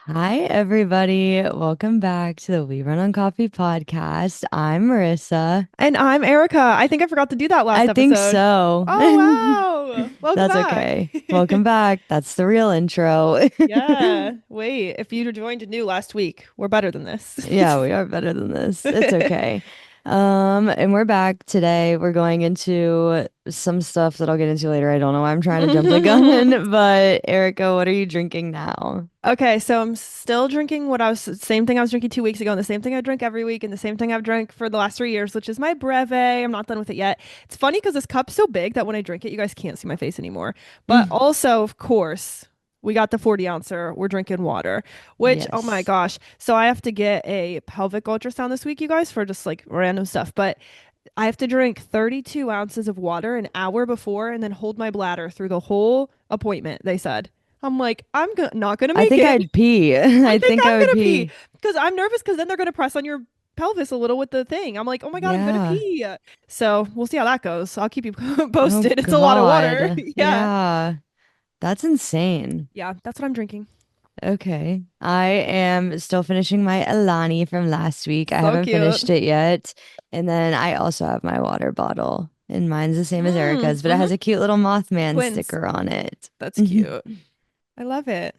Hi, everybody. Welcome back to the We Run on Coffee podcast. I'm Marissa. And I'm Erica. I think I forgot to do that I last think episode. so. Oh, wow. Welcome That's back. okay. Welcome back. That's the real intro. Yeah. Wait, if you joined new last week, we're better than this. Yeah, we are better than this. It's okay. And we're back today. We're going into some stuff that I'll get into later. I don't know why I'm trying to jump the gun, but Erica, what are you drinking now? Okay, so I'm still drinking same thing I was drinking 2 weeks ago, and the same thing I drink every week, and the same thing I've drank for the last 3 years, which is my Breve. I'm not done with it yet. It's funny because this cup's so big that when I drink it, you guys can't see my face anymore. But Mm, also, of course, we got the 40 ouncer. We're drinking water, which, oh my yes. gosh. So I have to get a pelvic ultrasound this week, you guys, for just like random stuff. But I have to drink 32 ounces of water an hour before and then hold my bladder through the whole appointment, they said. I'm like, not gonna I make think it. I'd pee. I I think think I I'm would gonna pee pee. because I'm nervous because then they're gonna press on your pelvis a little with the thing. I'm like, oh my God, I'm gonna Yeah. pee. So we'll see how that goes. I'll keep you Oh posted. It's a lot of water. God. Yeah. Yeah. That's insane. Yeah, that's what I'm drinking. Okay. I am still finishing my Alani from last week. I So haven't cute. finished it yet. And then I also have my water bottle. And mine's the same as Erica's, but it Mm-hmm. has a cute little Mothman Twins. sticker on it. That's cute. I love it.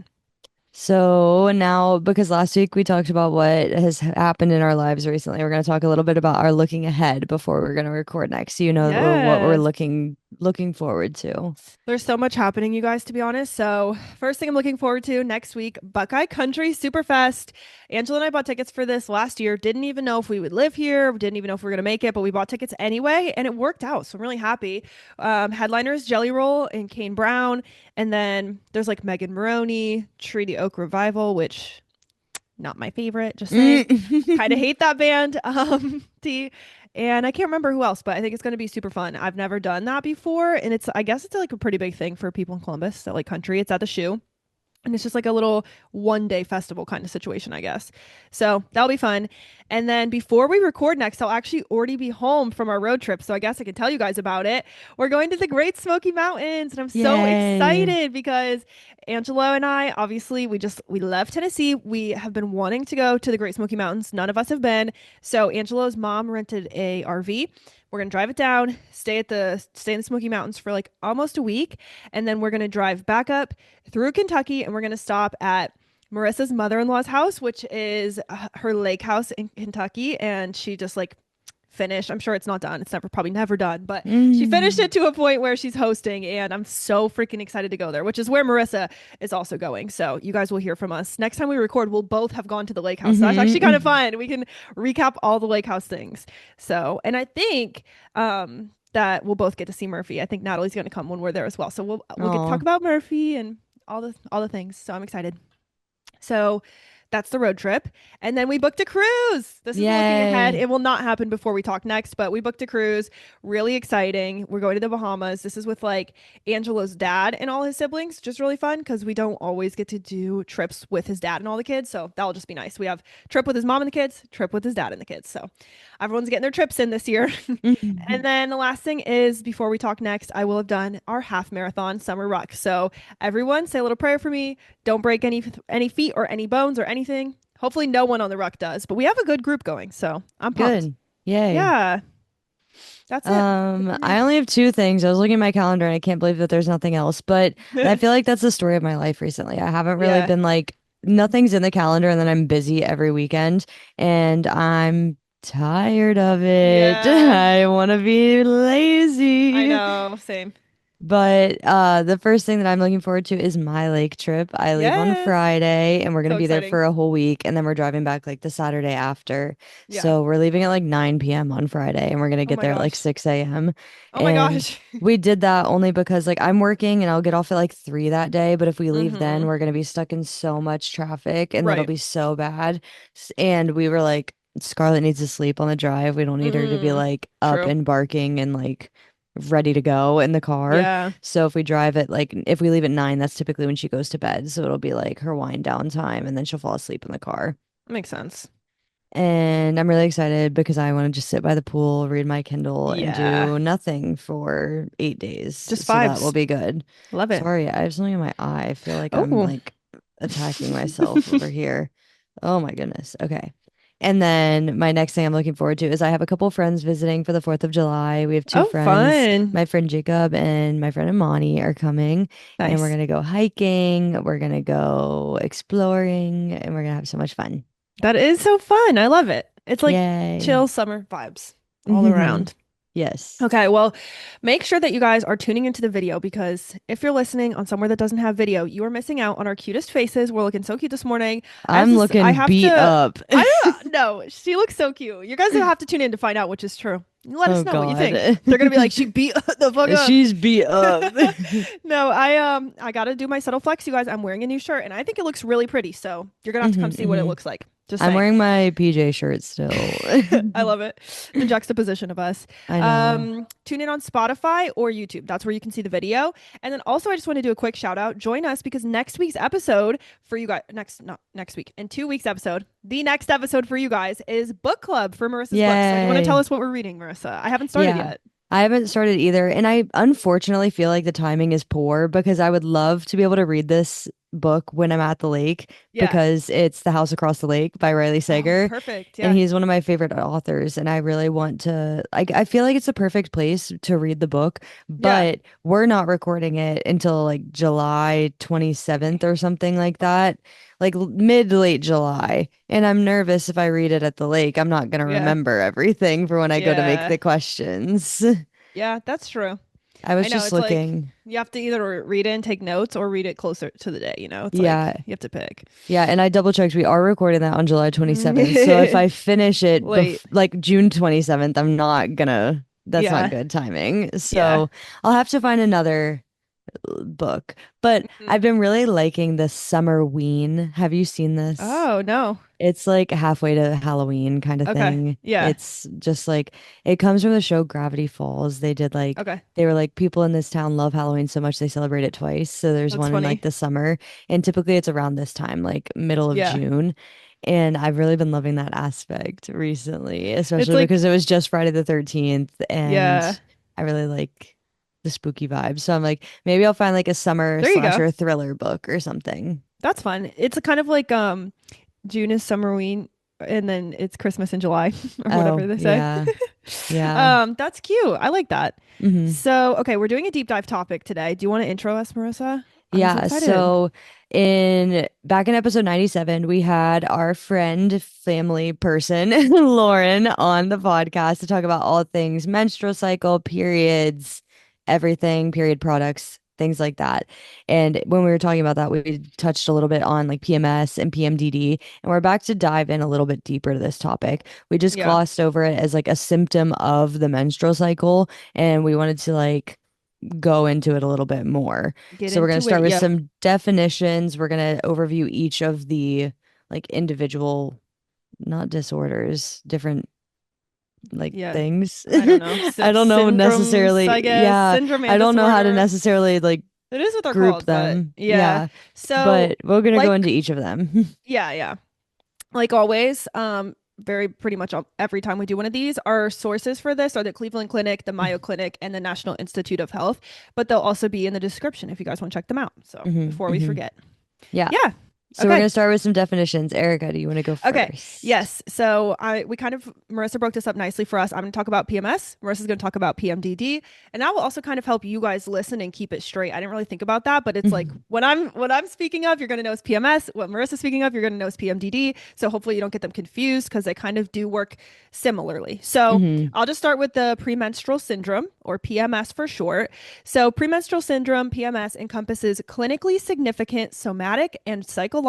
So now, because last week we talked about what has happened in our lives recently, we're going to talk a little bit about our looking ahead before we're going to record next. So you know what we're Yes. looking forward to. There's so much happening, you guys, to be honest. So, first thing I'm looking forward to next week, Buckeye Country Superfest. Angela and I bought tickets for this last year. Didn't even know if we would live here. Didn't even know if we were going to make it, but we bought tickets anyway, and it worked out. So, I'm really happy. Headliners Jelly Roll and Kane Brown. And then there's like Megan Maroney, Treaty Oak Revival, which not my favorite, just saying. Kind of Mm. hate that band. T. And I can't remember who else, but I think it's going to be super fun. I've never done that before, and I guess it's like a pretty big thing for people in Columbus that like country. It's at the shoe. And it's just like a little 1 day festival kind of situation, I guess. So that'll be fun. And then before we record next, I'll actually already be home from our road trip. So I guess I can tell you guys about it. We're going to the Great Smoky Mountains, and I'm so Yay. excited because Angelo and I, obviously, we left Tennessee. We have been wanting to go to the Great Smoky Mountains. None of us have been. So Angelo's mom rented a RV. We're gonna drive it down, stay in the Smoky Mountains for like almost a week, and then we're gonna drive back up through Kentucky, and we're going to stop at Marissa's mother-in-law's house, which is her lake house in Kentucky. And she just like finished. I'm sure it's not done. It's probably never done, but she finished Mm. it to a point where she's hosting, and I'm so freaking excited to go there, which is where Marissa is also going. So you guys will hear from us next time we record. We'll both have gone to the lake house. So that's actually kind of Hmm. fun. We can recap all the lake house things. So, and I think that we'll both get to see Murphy. I think Natalie's going to come when we're there as well. So we'll get to talk Oh, about Murphy and all the things. So I'm excited. So that's the road trip. And then we booked a cruise. This is the looking ahead. yay. It will not happen before we talk next, but we booked a cruise. Really exciting. We're going to the Bahamas. This is with like Angelo's dad and all his siblings. Just really fun because we don't always get to do trips with his dad and all the kids. So that'll just be nice. We have trip with his mom and the kids, trip with his dad and the kids. So everyone's getting their trips in this year. And Mhm. then the last thing is before we talk next, I will have done our half marathon summer ruck. So everyone say a little prayer for me. Don't break any feet or any bones or anything. Hopefully no one on the ruck does, but we have a good group going, so I'm pumped. Good. Yay. Yeah, that's it. Good for I me. only have two things. I was looking at my calendar and I can't believe that there's nothing else. But I feel like that's the story of my life recently. I haven't really Yeah. been like nothing's in the calendar and then I'm busy every weekend and I'm tired of it. Yeah. I want to be I lazy. know. Same. But the first thing that I'm looking forward to is my lake trip. I leave on Yes. Friday and we're gonna So be there exciting. for a whole week and then we're driving back like the Saturday after. Yeah. So we're leaving at like 9 p.m. on Friday and we're gonna Oh get my there at like gosh. 6 a.m. Oh my And gosh. we did that only because like I'm working and I'll get off at like 3 that day, but if we leave then Mm-hmm. we're gonna be stuck in so much traffic and that'll Right. be so bad. And we were like Scarlett needs to sleep on the drive. We don't need her to be Mm. like up True. and barking and like ready to go in the car. Yeah. So if we drive at like if we leave at 9, that's typically when she goes to bed. So it'll be like her wind down time and then she'll fall asleep in the car. Makes sense. And I'm really excited because I want to just sit by the pool, read my Kindle, and Yeah. do nothing for 8 days. Just So that will vibes. be good. Love it. Sorry, I have something in my eye. I feel like I'm Oh, like attacking myself over here. Oh my goodness. Okay. And then my next thing I'm looking forward to is I have a couple friends visiting for the 4th of July. We have two Oh, friends. fun. My friend Jacob and my friend Imani are coming, and we're Nice. gonna go hiking. We're gonna go exploring, and we're gonna have so much fun. That is so fun. I love it. It's like Yay. chill summer vibes all around. Yes. Okay, well, make sure that you guys are tuning into the video because if you're listening on somewhere that doesn't have video, you are missing out on our cutest faces. We're looking so cute this morning. I'm I looking have beat to, up. I don't know. She looks so cute. You guys will have to tune in to find out which is true. Let Oh us know what you think. God. They're gonna be like, she beat the fuck up. She's beat up. No, I gotta do my subtle flex, you guys. I'm wearing a new shirt and I think it looks really pretty. So you're gonna have to come see what it hmm looks like. Just I'm saying. wearing my PJ shirt still. I love it. The juxtaposition of us. I know. Tune in on Spotify or YouTube. That's where you can see the video. And then also, I just want to do a quick shout out. Join us because next week's episode for you guys, not next week, in 2 weeks episode, the next episode for you guys is book club for Marissa's book. So you want to tell Yay. us what we're reading, Marissa? I haven't started Yeah. yet. I haven't started either. And I unfortunately feel like the timing is poor because I would love to be able to read this book when I'm at the lake Yeah. because it's The House Across the Lake by Riley Oh, Sager. perfect. And Yeah. he's one of my favorite authors. And I really want to, I feel like it's the perfect place to read the book, Yeah. but we're not recording it until like July 27th or something like that, like mid to late July. And I'm nervous if I read it at the lake, I'm not going to Yeah. remember everything for when I go to make Yeah. the questions. Yeah. That's true. I I was know. just It's like looking. you have to either read it and take notes or read it closer to the day. It's like Yeah. you have to pick. Yeah. And I double checked. We are recording that on July 27th. So if I finish it Late. like June 27th, I'm not gonna, that's not Yeah. good timing. Yeah. So I'll have to find another book. But Mhm. I've been really liking the Summer Ween. Have you seen this? Oh, no. It's like halfway to Halloween kind of Okay. thing. Yeah. It's just like it comes from the show Gravity Falls. They did like Okay. they were like people in this town love Halloween so much they celebrate it twice. So there's That's one in like funny. the summer and typically it's around this time, like middle of Yeah. June. And I've really been loving that aspect recently, It's especially like, because it was just Friday the 13th and yeah. I really like the spooky vibe. So I'm like maybe I'll find like a summer There you go. slasher thriller book or something. That's fun. It's a kind of like June is Summerween and then it's Christmas in July or whatever Oh, they say. yeah. Yeah. That's cute. I like that. hmm So, okay, we're doing a deep dive topic today. Do you want to intro us, Marissa? I'm so Yeah, excited. so in back in episode 97, we had our friend, family person, Lauren, on the podcast to talk about all things menstrual cycle, periods, everything, period products, things like that. And when we were talking about that, we touched a little bit on like PMS and PMDD, and we're back to dive in a little bit deeper to this topic. We just Yeah. glossed over it as like a symptom of the menstrual cycle, and we wanted to like go into it a little bit more. Get So we're going to into it. start with Yep. some definitions. We're going to overview each of the like individual, not disorders, different like Yeah. things. I don't know. I don't know Syndromes, I necessarily. guess. Yeah, Syndrome I and don't know how to disorder. necessarily like It is what they're group called, but them. yeah. Yeah, So, but we're going to go like, into each of them. yeah, yeah. Like always, very pretty much every time we do one of these, our sources for this are the Cleveland Clinic, the Mayo Clinic, and the National Institute of Health. But they'll also be in the description if you guys want to check them out. So before we hmm forget. Yeah. Yeah. So we're Okay. going to start with some definitions. Erica, do you want to go Okay. first? Yes. So we kind of Marissa broke this up nicely for us. I'm going to talk about PMS. Marissa's going to talk about PMDD, and that will also kind of help you guys listen and keep it straight. I didn't really think about that, but it's like Mhm. when I'm speaking of, you're going to know it's PMS. What Marissa's speaking of, you're going to know it's PMDD. So hopefully you don't get them confused because they kind of do work similarly. So Mhm. I'll just start with the premenstrual syndrome, or PMS for short. So premenstrual syndrome, PMS, encompasses clinically significant somatic and psychological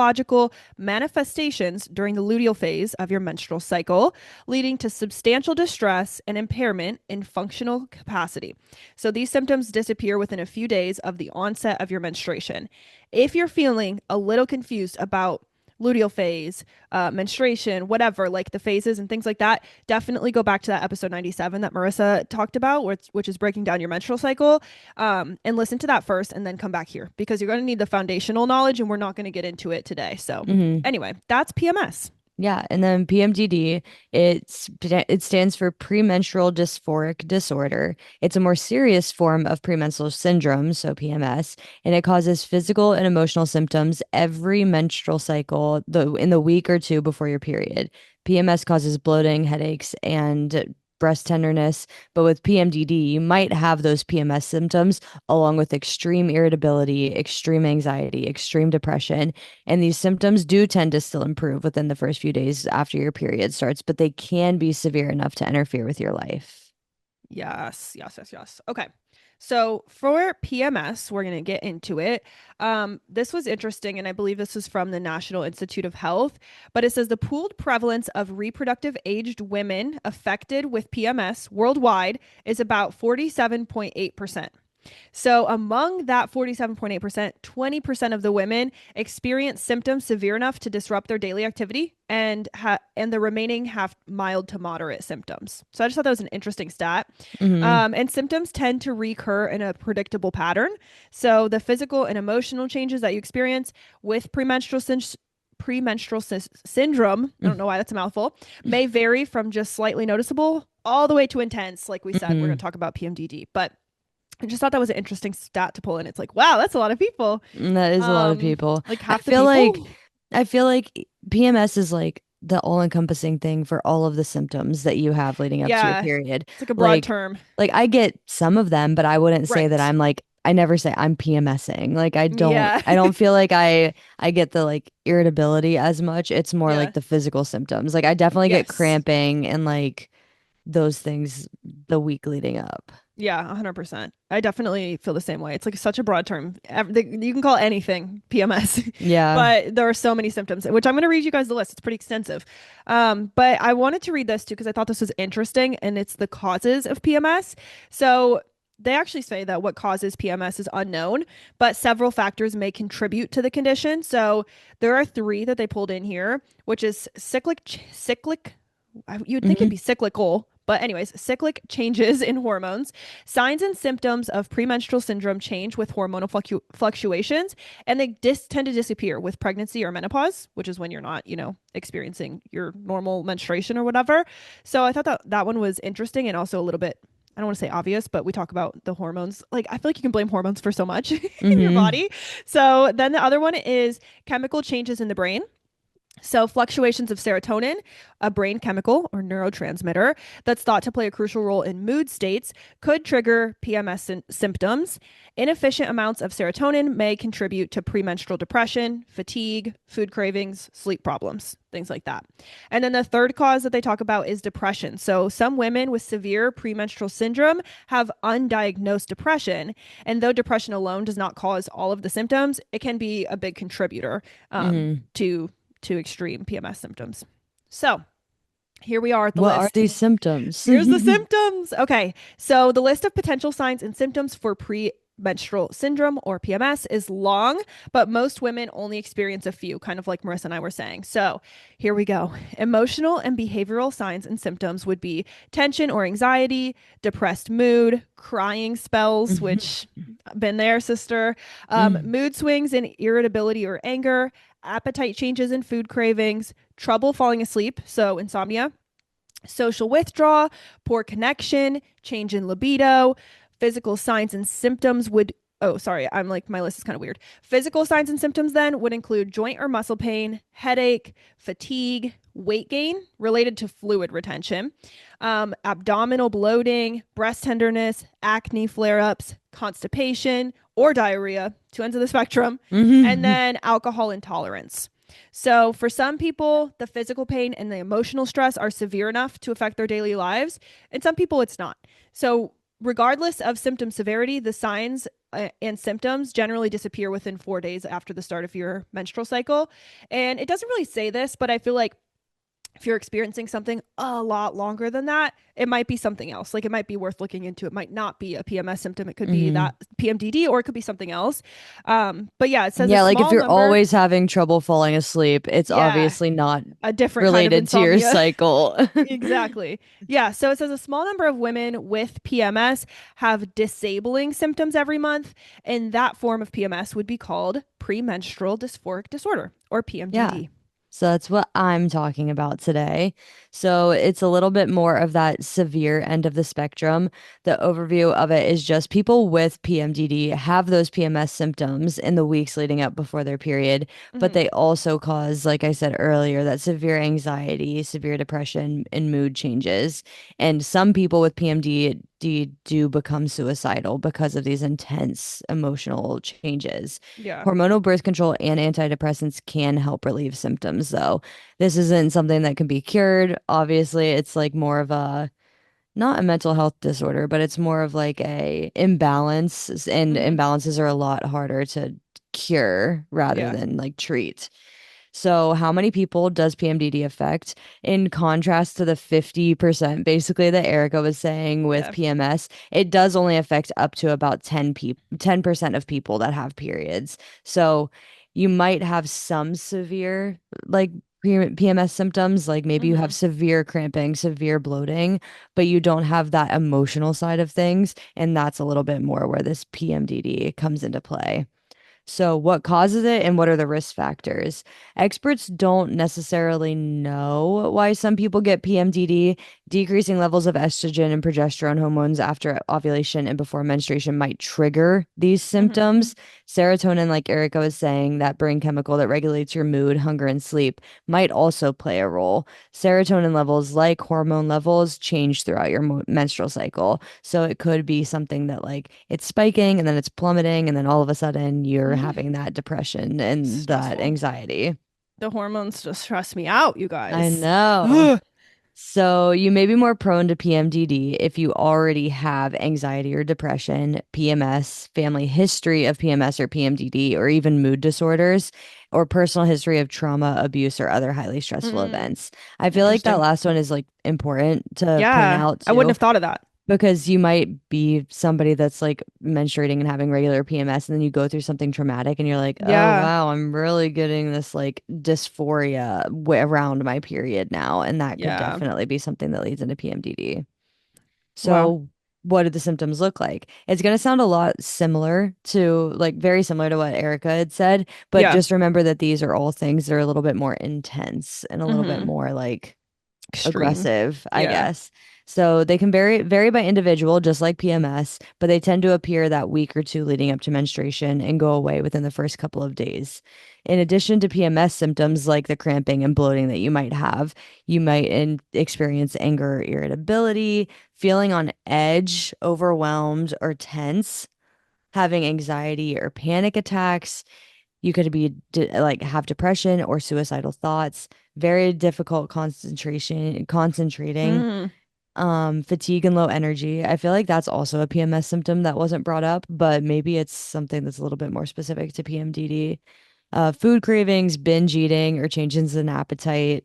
manifestations during the luteal phase of your menstrual cycle, leading to substantial distress and impairment in functional capacity. So these symptoms disappear within a few days of the onset of your menstruation. If you're feeling a little confused about luteal phase, menstruation, whatever, like the phases and things like that, definitely go back to that episode 97 that Marissa talked about, which is breaking down your menstrual cycle, and listen to that first and then come back here because you're going to need the foundational knowledge and we're not going to get into it today. So Mhm. anyway, that's PMS. Yeah, and then PMDD, it stands for premenstrual dysphoric disorder. It's a more serious form of premenstrual syndrome, so PMS, and it causes physical and emotional symptoms every menstrual cycle, in the week or two before your period. PMS causes bloating, headaches, and breast tenderness, but with PMDD, you might have those PMS symptoms along with extreme irritability, extreme anxiety, extreme depression. And these symptoms do tend to still improve within the first few days after your period starts, but they can be severe enough to interfere with your life. Yes, yes, yes, yes. Okay. So for PMS, we're going to get into it. This was interesting, and I believe this is from the National Institute of Health, but it says the pooled prevalence of reproductive aged women affected with PMS worldwide is about 47.8%. So among that 47.8%, 20% of the women experience symptoms severe enough to disrupt their daily activity and the remaining have mild to moderate symptoms. So I just thought that was an interesting stat. Hmm. And symptoms tend to recur in a predictable pattern. So the physical and emotional changes that you experience with syndrome, I don't know why that's a mouthful, may vary from just slightly noticeable all the way to intense. Like we said, we're going Hmm. to talk about PMDD, but I just thought that was an interesting stat to pull in. It's like, wow, that's a lot of people. That is a lot of people. Like I half the feel like people. I feel like PMS is like the all-encompassing thing for all of the symptoms that you have leading up to your Yeah, period. it's like a broad Like term. like I get some of them, but I wouldn't say that Right. I'm like I never say I'm PMSing. Like Yeah. I don't feel like I get the like irritability as much. It's more Yeah. like the physical symptoms. Like I definitely get Yes. cramping and like those things the week leading up. Yeah, 100%. I definitely feel the same way. It's like such a broad term. You can call anything PMS, Yeah. but there are so many symptoms, which I'm going to read you guys the list. It's pretty extensive. But I wanted to read this too because I thought this was interesting, and it's the causes of PMS. So they actually say that what causes PMS is unknown, but several factors may contribute to the condition. So there are three that they pulled in here, which is cyclic. You'd think it'd Hmm. be cyclical, but anyways, cyclic changes in hormones. Signs and symptoms of premenstrual syndrome change with hormonal fluctuations, and they tend to disappear with pregnancy or menopause, which is when you're not, experiencing your normal menstruation or whatever. So I thought that that one was interesting and also a little bit, I don't want to say obvious, but we talk about the hormones. Like, I feel like you can blame hormones for so much in your Hmm. body. So then the other one is chemical changes in the brain. So, fluctuations of serotonin, a brain chemical or neurotransmitter that's thought to play a crucial role in mood states, could trigger PMS symptoms. Inefficient amounts of serotonin may contribute to premenstrual depression, fatigue, food cravings, sleep problems, things like that. And then the third cause that they talk about is depression. So, some women with severe premenstrual syndrome have undiagnosed depression. And though depression alone does not cause all of the symptoms, it can be a big contributor Hmm. to extreme PMS symptoms. So here we are at the What are list. these symptoms? Here's the symptoms. Okay. So the list of potential signs and symptoms for premenstrual syndrome or PMS is long, but most women only experience a few, kind of like Marissa and I were saying. So here we go. Emotional and behavioral signs and symptoms would be tension or anxiety, depressed mood, crying spells, which been there, sister, mood swings and irritability or anger, appetite changes and food cravings, trouble falling asleep, so insomnia, social withdrawal, poor connection, change in libido, physical signs and symptoms would. Oh, sorry. I'm like, my list is kind of weird. Physical signs and symptoms then would include joint or muscle pain, headache, fatigue, weight gain related to fluid retention, abdominal bloating, breast tenderness, acne flare ups, constipation, or diarrhea, two ends of the spectrum, and Hmm. then alcohol intolerance. So, for some people, the physical pain and the emotional stress are severe enough to affect their daily lives, and some people it's not. So, regardless of symptom severity, the signs and symptoms generally disappear within 4 days after the start of your menstrual cycle. And it doesn't really say this, but I feel like if you're experiencing something a lot longer than that, it might be something else. Like it might be worth looking into. It might not be a PMS symptom. It could be Hmm. that PMDD or it could be something else. But yeah, it says a Yeah, like if small you're number. always having trouble falling asleep, it's Yeah, obviously not a different kind of related to your insomnia. cycle. Exactly. Yeah. So it says a small number of women with PMS have disabling symptoms every month. And that form of PMS would be called premenstrual dysphoric disorder or Yeah. PMDD. So that's what I'm talking about today. So it's a little bit more of that severe end of the spectrum. The overview of it is just people with PMDD have those PMS symptoms in the weeks leading up before their period, but Hmm. they also cause, like I said earlier, that severe anxiety, severe depression, and mood changes. And some people with PMDD do become suicidal because of these intense emotional changes. Yeah. Hormonal birth control and antidepressants can help relieve symptoms, though. This isn't something that can be cured. Obviously, it's like more of a not a mental health disorder, but it's more of like a imbalance, and Hmm. imbalances are a lot harder to cure rather Yeah. than like treat. So, how many people does PMDD affect? In contrast to the 50% basically that Erica was saying with Yeah. PMS, it does only affect up to about 10% of people that have periods. So, you might have some severe like PMS symptoms, like maybe you have Hmm. severe cramping, severe bloating, but you don't have that emotional side of things. And that's a little bit more where this PMDD comes into play. So, what causes it and what are the risk factors? Experts don't necessarily know why some people get PMDD. Decreasing levels of estrogen and progesterone hormones after ovulation and before menstruation might trigger these Hmm. symptoms. Serotonin, like Erica was saying, that brain chemical that regulates your mood, hunger, and sleep, might also play a role. Serotonin levels, like hormone levels, change throughout your menstrual cycle. So it could be something that like it's spiking and then it's plummeting and then all of a sudden you're having that depression and that Stressful. anxiety. The hormones just stress me out, you I guys. know. Ugh. So you may be more prone to PMDD if you already have anxiety or depression, PMS, family history of PMS or PMDD, or even mood disorders, or personal history of trauma, abuse, or other highly stressful Mm, events. I feel like that interesting. last one is like important to point Yeah. out I wouldn't too, have thought of that. because you might be somebody that's like menstruating and having regular PMS, and then you go through something traumatic and you're like, oh, Yeah. wow, I'm really getting this like dysphoria around my period now. And that could Yeah. definitely be something that leads into PMDD. Wow. So, what do the symptoms look like? It's going to sound a lot similar to, like, very similar to what Erica had said, but Yeah. just remember that these are all things that are a little bit more intense and a little bit Hmm. more like Extreme. aggressive, I Yeah. guess. So they can vary by individual, just like PMS, but they tend to appear that week or two leading up to menstruation and go away within the first couple of days. In addition to PMS symptoms like the cramping and bloating that you might experience anger or irritability, feeling on edge, overwhelmed, or tense, having anxiety or panic attacks. You could be like have depression or suicidal thoughts, very difficult concentrating, Mm. fatigue and low energy. I feel like that's also a PMS symptom that wasn't brought up, but maybe it's something that's a little bit more specific to PMDD. Food cravings, binge eating, or changes in appetite,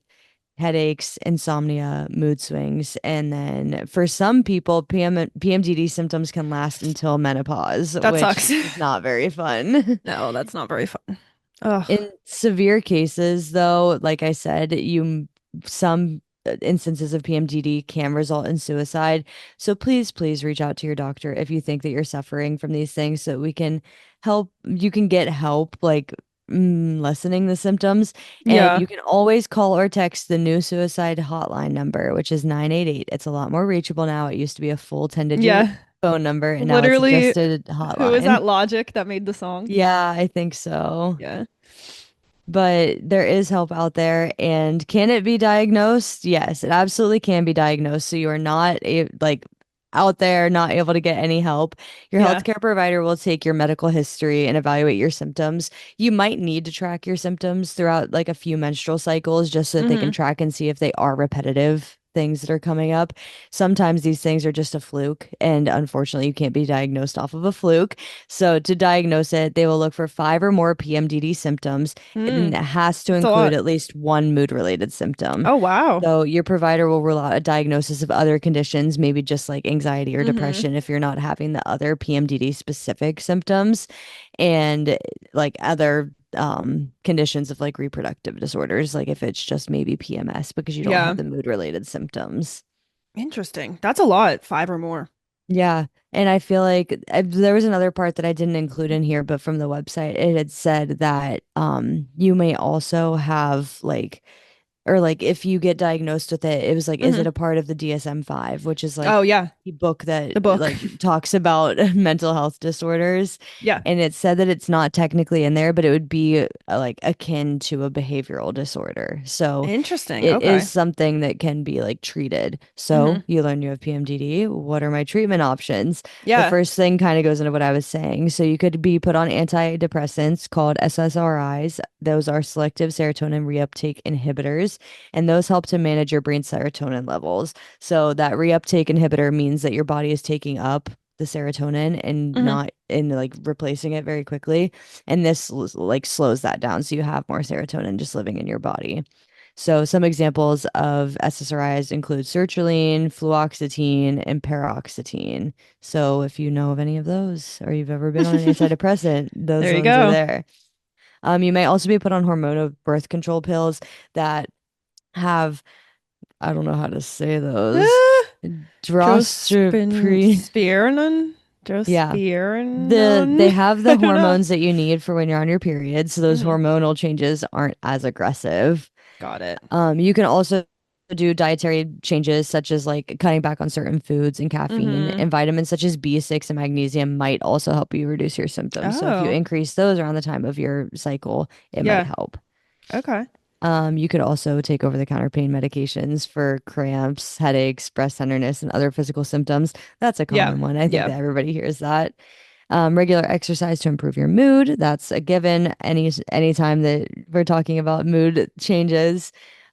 headaches, insomnia, mood swings. And then for some people, PMDD symptoms can last until menopause, That which sucks. is not very fun. No, that's not very fun. Ugh. In severe cases, though, like I said, some instances of PMDD can result in suicide. So please reach out to your doctor if you think that you're suffering from these things so we can help. You can get help like lessening the symptoms. And Yeah. you can always call or text the new suicide hotline number, which is 988. It's a lot more reachable now. It used to be a full 10-digit Yeah. phone number, and now it's Literally, just a who is hotline. that Logic that made the song? Yeah, I think so. Yeah. But there is help out there. And can it be diagnosed? Yes, it absolutely can be diagnosed. So you are not like out there not able to get any help. Your Yeah. healthcare provider will take your medical history and evaluate your symptoms. You might need to track your symptoms throughout like a few menstrual cycles just so that they can Hmm. track and see if they are repetitive things that are coming up. Sometimes these things are just a fluke, and unfortunately, you can't be diagnosed off of a fluke. So to diagnose it, they will look for five or more PMDD symptoms, and Mm. it has to That's a include lot. at least one mood related symptom. Oh, wow. So your provider will rule out a diagnosis of other conditions, maybe just like anxiety or Hmm. depression if you're not having the other PMDD specific symptoms, and like other conditions of like reproductive disorders, like if it's just maybe PMS because you don't have Yeah. the mood related symptoms. Interesting. That's a lot. Five or more. Yeah. And I feel like there was another part that I didn't include in here, but from the website, it had said that you may also have like or like if you get diagnosed with it, it was like, is it Hmm. a part of the DSM-5, which is like Oh yeah, the book that the book. like talks about mental health disorders. Yeah. And it said that it's not technically in there, but it would be like akin to a behavioral disorder. So Interesting. it is Okay. something that can be like treated. So Hmm. you learn you have PMDD. What are my treatment options? The Yeah. first thing kind of goes into what I was saying. So you could be put on antidepressants called SSRIs. Those are selective serotonin reuptake inhibitors, and those help to manage your brain serotonin levels. So that reuptake inhibitor means that your body is taking up the serotonin and Hmm. not and like replacing it very quickly. And this like slows that down. So you have more serotonin just living in your body. So some examples of SSRIs include sertraline, fluoxetine, and paroxetine. So if you know of any of those or you've ever been on an antidepressant, those There you ones are go. there. You may also be put on hormonal birth control pills that have, I don't know how to say those, Ah, drostripre. Drospirenon? Yeah. Drospirenon? They have I the don't know. hormones that you need for when you're on your period, so those Hmm. hormonal changes aren't as aggressive. Got it. You can also do dietary changes such as like cutting back on certain foods and caffeine, Hmm. and vitamins such as B6 and magnesium might also help you reduce your symptoms. So if you Oh, increase those around the time of your cycle, it might yeah. help. Okay. You could also take over-the-counter pain medications for cramps, headaches, breast tenderness, and other physical symptoms. That's a Yeah. common one. I think Yeah. that everybody hears that. Regular exercise to improve your mood. That's a given. Anytime that we're talking about mood changes.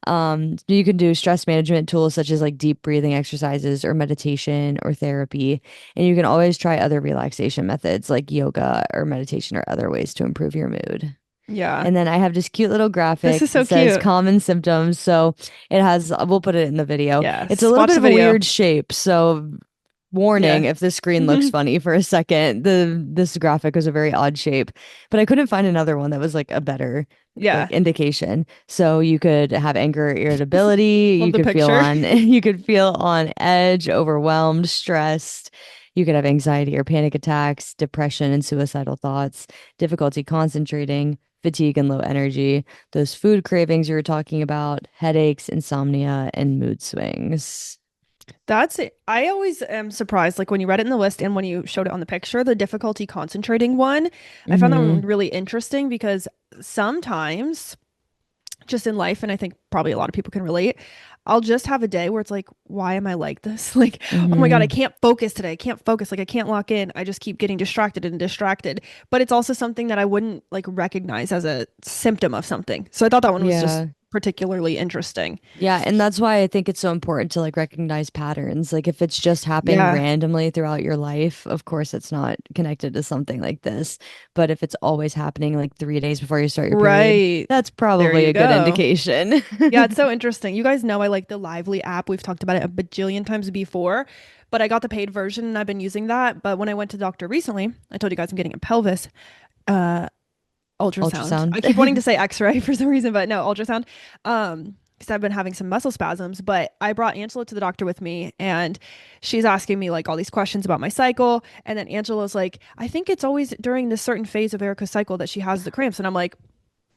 You can do stress management tools such as like deep breathing exercises or meditation or therapy. And you can always try other relaxation methods like yoga or meditation or other ways to improve your mood. Yeah. And then I have this cute little This graphic is that so says cute. common symptoms. So it has, we'll put it in the video. It's a Yes. little Watch bit the of a video. weird shape. So warning Yeah. if the screen looks funny for a second. This graphic was a very odd shape, but I couldn't find another one that was like a better like Yeah. indication. So you could have anger, irritability, Love you the could feel picture. on you could feel on edge, overwhelmed, stressed. You could have anxiety or panic attacks, depression and suicidal thoughts, difficulty concentrating, fatigue and low energy, those food cravings you were talking about, headaches, insomnia, and mood swings. That's it. I always am surprised, like when you read it in the list and when you showed it on the picture, the difficulty concentrating one. I found that one Hmm. really interesting because sometimes just in life, and I think probably a lot of people can relate, I'll just have a day where it's like, why am I like this? Like, oh my God, I Hmm. can't focus today. I can't focus. Like, I can't lock in. I just keep getting distracted and distracted. But it's also something that I wouldn't like recognize as a symptom of something. So I thought that one was just Yeah. particularly interesting. Yeah, and that's why I think it's so important to like recognize patterns. Like if it's just happening Yeah. randomly throughout your life, of course it's not connected to something like this. But if it's always happening like 3 days before you start your period, Right. that's There probably you a good go. indication. Yeah, it's so interesting. You guys know I like the Lively app. We've talked about it a bajillion times before, but I got the paid version and I've been using that. But when I went to the doctor recently, I told you guys I'm getting a pelvis uh ultrasound. Ultrasound. I keep wanting to say x-ray for some reason, but no, ultrasound. Because I've been having some muscle spasms, but I brought Angela to the doctor with me and she's asking me like all these questions about my cycle. And then Angela's like, I think it's always during this certain phase of Erica's cycle that she has the cramps. And I'm like,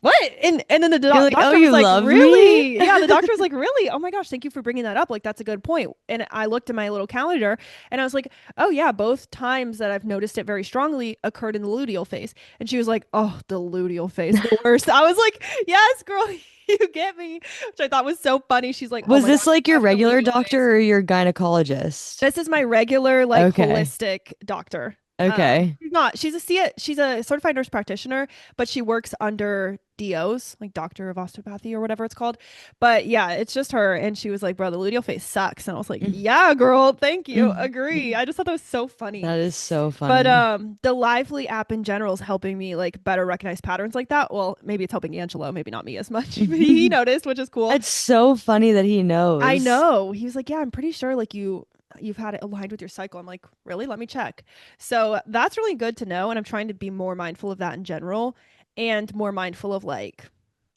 what? And then the You're like, "Oh, doctor was you like, love me?" really? Yeah, the doctor was like, really? Oh my gosh, thank you for bringing that up. Like, that's a good point. And I looked at my little calendar and I was like, oh yeah, both times that I've noticed it very strongly occurred in the luteal phase. And she was like, oh, the luteal phase, the worst. I was like, yes, girl, you get me, which I thought was so funny. She's like, oh Was my this gosh, like your that's the regular luteal phase. doctor or your gynecologist? This is my regular, like, Okay. holistic doctor. Okay. She's a certified nurse practitioner, but she works under DOs, like Doctor of Osteopathy or whatever it's called. But yeah, it's just her. And she was like, bro, the luteal phase sucks. And I was like, yeah, girl, thank you. Agree. I just thought that was so funny. That is so But funny. the Lively app in general is helping me like better recognize patterns like that. Well, maybe it's helping Angelo, maybe not me as much. But he noticed, which is cool. It's so funny that he I knows. know. He was like, "Yeah, I'm pretty sure like you've had it aligned with your cycle." I'm like, "Really? Let me check." So that's really good to know, and I'm trying to be more mindful of that in general and more mindful of like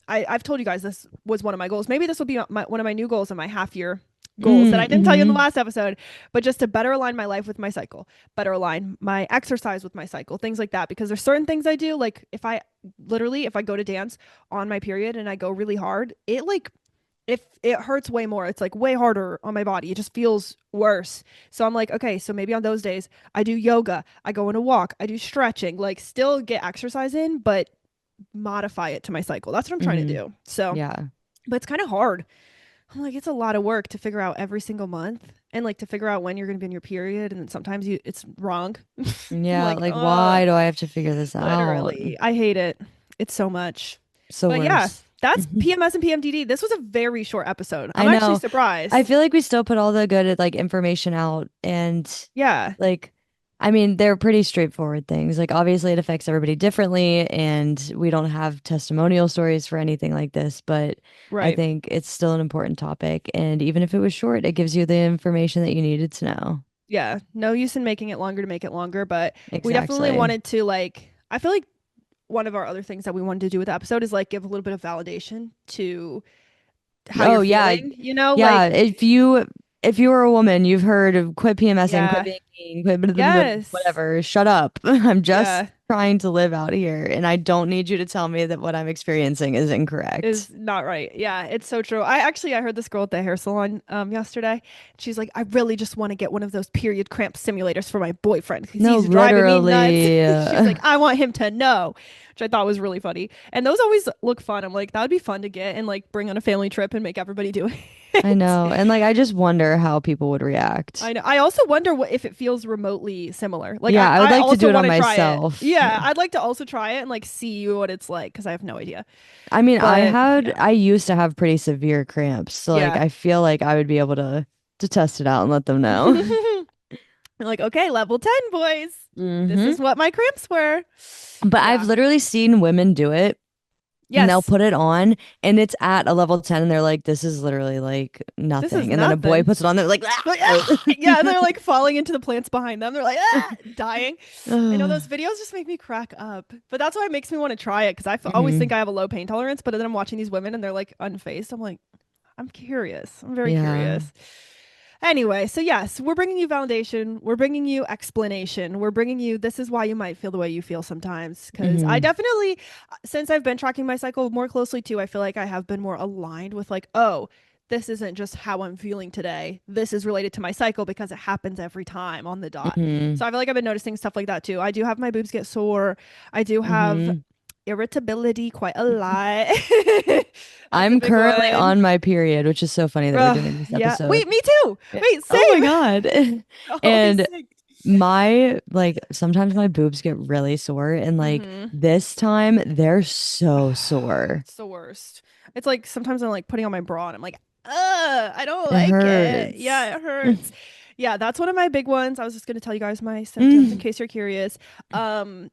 I've told you guys this was one of my goals. Maybe this will be one of my new goals in my half year goals that I didn't tell you in the Mm-hmm. last episode, but just to better align my life with my cycle, better align my exercise with my cycle, things like that. Because there's certain things I do, like if I go to dance on my period and I go really hard, it like if it hurts way more, it's like way harder on my body. It just feels worse. So I'm like, okay, so maybe on those days I do yoga, I go on a walk, I do stretching, like still get exercise in, but modify it to my cycle. That's what I'm trying to Mm-hmm. do. So, Yeah. but it's kind of hard. I'm like, it's a lot of work to figure out every single month and like to figure out when you're going to be in your period. And then sometimes it's wrong. I'm Yeah. like, Like, why do I have to figure this out? literally, I hate it. It's so much. So But yeah, worse. that's PMS and PMDD. This was a very short episode. I I'm actually know. I surprised. feel like we still put all the good like information out and Yeah, like I mean they're pretty straightforward things. Like obviously it affects everybody differently and we don't have testimonial stories for anything like this, but I right. think it's still an important topic and even if it was short, it gives you the information that you needed to know. Yeah, no use in making it longer to make it longer, but we definitely Exactly. wanted to like, I feel like one of our other things that we wanted to do with the episode is like give a little bit of validation to how you're Oh yeah. feeling, you know? Yeah, Like, if you were a woman, you've heard of quit PMSing, quit yeah, being mean, quit blah, blah, blah, yes, whatever. Shut up. I'm just yeah, trying to live out here, and I don't need you to tell me that what I'm experiencing is is incorrect. not right. Yeah, it's so true. I heard this girl at the hair salon yesterday. She's like, I really just want to get one of those period cramp simulators for my boyfriend because No, he's driving me nuts. literally. She's like, I want him to know, which I thought was really funny. And those always look fun. I'm like, that would be fun to get and like bring on a family trip and make everybody do I it. know. And like I just wonder how people would react. I know. I also wonder what if it feels remotely similar. Like Yeah, I would I like to do also it want on to try it. myself. Yeah, I'd like to also try it and like see what it's like because I have no idea. I mean, But yeah. I used to have pretty severe cramps, so like Yeah. I feel like I would be able to test it out and let them know. Like, okay, level 10, boys. This hmm is what my cramps were. But I've Yeah. literally seen women do it and they'll Yes. put it on and it's at a level 10 and they're like, this is literally like This is nothing. And then a boy nothing. puts it on, they're like, Like, "Ah!" ah! Yeah, they're like falling into the plants behind them. They're like, ah, dying. I know Ugh. those videos just make me crack up. But that's why it makes me want to try it because always think Mhm. I have a low pain tolerance. But then I'm watching these women and they're like unfazed. I'm like, I'm curious. I'm very Yeah. curious. Anyway, so yes, we're bringing you validation. We're bringing you explanation. We're bringing you this is why you might feel the way you feel sometimes. Because I hmm definitely, since I've been tracking my cycle more closely too, I feel like I have been more aligned with like, oh, this isn't just how I'm feeling today. This is related to my cycle because it happens every time on the dot. hmm So I feel like I've been noticing stuff like that too. I do have my boobs get sore. I do have hmm irritability quite a lot. That's a I'm big currently one. on my period, which is so funny that we're doing this Yeah. Wait, episode. me too. Yeah. Wait, Oh my same. God. Always And same. my like sometimes my boobs get really sore and like Mm-hmm. this time they're so sore. It's the worst. It's like sometimes I'm like putting on my bra and I'm like, I don't It like it. hurts. Yeah, it hurts. Yeah, that's one of my big ones. I was just gonna tell you guys my symptoms in Mm. case you're curious. Um,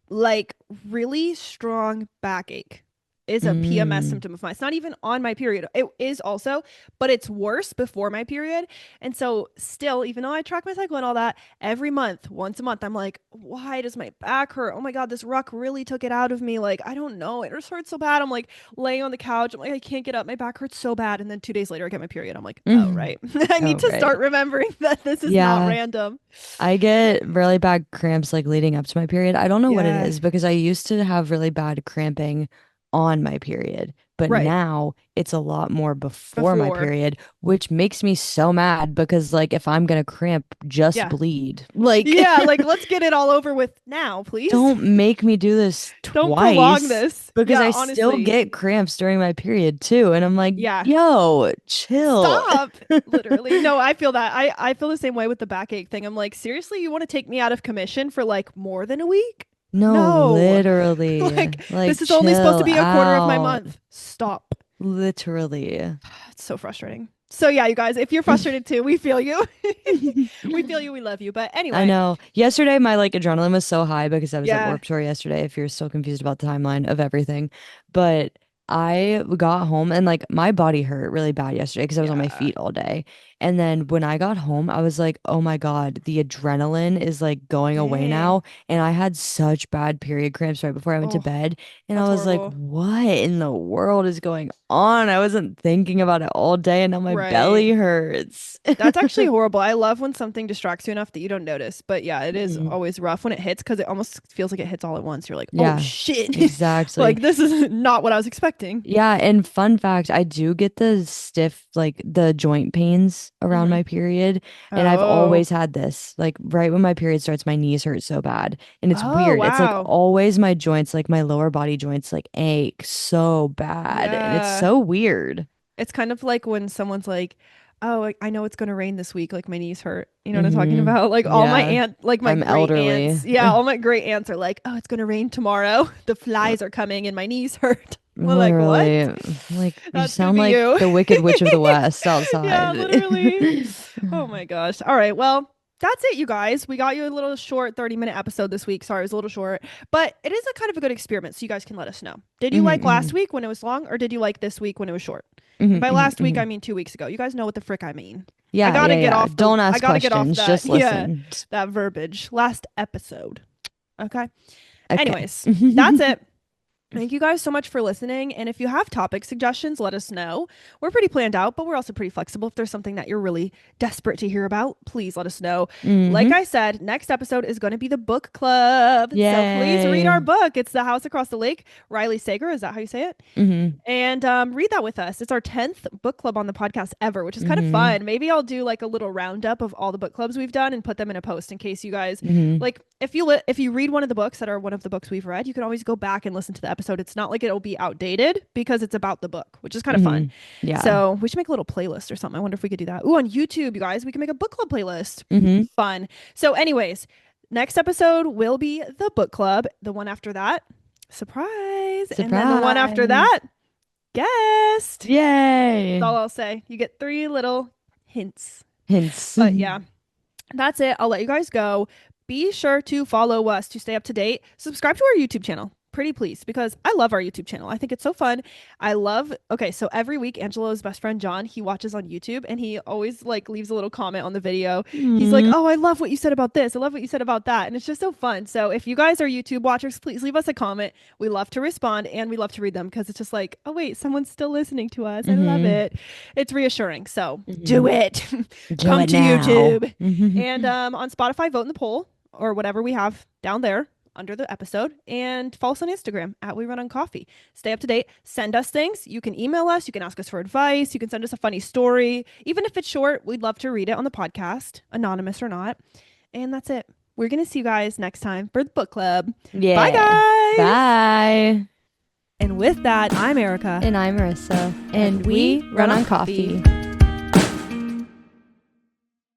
like really strong backache is a PMS Mm. symptom of mine. It's not even on my period. It is also, but it's worse before my period. And so still, even though I track my cycle and all that, every month, once a month, I'm like, why does my back hurt? Oh my God, this ruck really took it out of me. Like, I don't know. It just hurts so bad. I'm like laying on the couch. I'm like, I can't get up. My back hurts so bad. And then 2 days later, I get my period. I'm like, oh, Mm. right. I need Oh, to right. start remembering that this is not Yeah. random. I get really bad cramps like leading up to my period. I don't know what it Yeah. is because I used to have really bad cramping on my period, but Right. now it's a lot more before my Before. period, which makes me so mad because like if I'm gonna cramp, just Yeah. bleed. Like Yeah, like let's get it all over with now, please. don't make me do this Don't prolong twice this. because Yeah, I still honestly. get cramps during my period too. And I'm like, Yeah. yo, chill. Stop. Literally. No, I feel that. I feel the same way with the backache thing. I'm like, seriously, you want to take me out of commission for like more than a week? No, No. literally. Like this Like is only supposed chill to be a quarter of my out. month. Stop. Literally. It's so frustrating. So yeah, you guys, if you're frustrated too, we feel you. We feel you, we love you. But I anyway, know. Yesterday, my like adrenaline was so high because I was at yeah. Warped Tour yesterday. If you're still confused about the timeline of everything, but I got home and like my body hurt really bad yesterday because I was on my Yeah. feet all day. And then when I got home, I was like, oh my God, the adrenaline is like going away Dang. now. And I had such bad period cramps right before I went to Oh, bed. And I that's was like, horrible. what in the world is going on? I wasn't thinking about it all day and now my Right. belly hurts. That's actually horrible. I love when something distracts you enough that you don't notice. But yeah, it is Mhm. always rough when it hits because it almost feels like it hits all at once. You're like, oh Yeah, shit. exactly. Like, this is not what I was expecting. Yeah, and fun fact, I do get the stiff, like the joint pains around Hmm. my period. And I've Oh. always had this. Like right when my period starts, my knees hurt so bad. And it's Oh, weird. It's like wow. always my joints, like my lower body joints, like ache so bad. And it's Yeah. so weird. It's kind of like when someone's like, "Oh, I know it's going to rain this week. Like my knees hurt." You know what I'm talking Hmm. about? Like all my Yeah, aunt, like my I'm great elderly. aunts. Yeah, all my great aunts are like, "Oh, it's going to rain tomorrow. The flies are coming and my knees hurt." We're like, "What?" Literally, like you That's going to sound be like you. the Wicked Witch of the West Yeah, outside. literally. Oh my gosh. All right. Well, that's it, you guys. We got you a little short 30-minute episode this week. Sorry, it was a little short, but it is a kind of a good experiment. So you guys can let us know. Did you Hmm. like last Hmm. week when it was long, or did you like this week when it was short? And Hmm. by Hmm. last week, Hmm. I mean 2 weeks ago. You guys know what the frick I mean. Yeah, yeah, yeah. Don't I ask gotta get off questions, that, just yeah, listen. that verbiage. Last episode. Okay. Okay. Anyways, that's it. Thank you guys so much for listening. And if you have topic suggestions, let us know. We're pretty planned out, but we're also pretty flexible. If there's something that you're really desperate to hear about, please let us know. Like Hmm. I said, next episode is going to be the book club. So please read our Yay. book. It's The House Across the Lake. Riley Sager, is that how you say it? Hmm. And read that with us. It's our 10th book club on the podcast ever, which is kind of Hmm. fun. Maybe I'll do like a little roundup of all the book clubs we've done and put them in a post in case you guys Hmm. like if you read one of the books that are one of the books we've read, you can always go back and listen to the episode. It's not like it'll be outdated because it's about the book, which is kind of fun. Hmm. Yeah. So we should make a little playlist or something. I wonder if we could do that. Ooh, on YouTube, you guys, we can make a book club playlist. Hmm. Fun. So, anyways, next episode will be the book club. The one after that, surprise. And then the one after Surprise. that, guest. That's Yay. all I'll say. You get 3 little hints. Hints. But yeah, that's it. I'll let you guys go. Be sure to follow us to stay up to date. Subscribe to our YouTube channel. Pretty please, because I love our YouTube channel. I think it's so fun. Okay, so every week Angelo's best friend John, he watches on YouTube and he always like leaves a little comment on the video. He's like, Mm. "Oh, I love what you said about this. I love what you said about that." And it's just so fun. So if you guys are YouTube watchers, please leave us a comment. We love to respond and we love to read them because it's just like, "Oh wait, someone's still listening to us. I love Hmm. it." It's reassuring. So do Hmm. it. Do Come it to now. YouTube. Hmm. And on Spotify, vote in the poll or whatever we have down there under the episode. And follow us on Instagram at We Run on Coffee. Stay up to date. Send us things. You can email us. You can ask us for advice. You can send us a funny story. Even if it's short, we'd love to read it on the podcast, anonymous or not. And that's it. We're going to see you guys next time for the book club. Bye, Yeah. guys. Bye. And with that, I'm Erica. And I'm Marissa, And and we we run run on on coffee. coffee.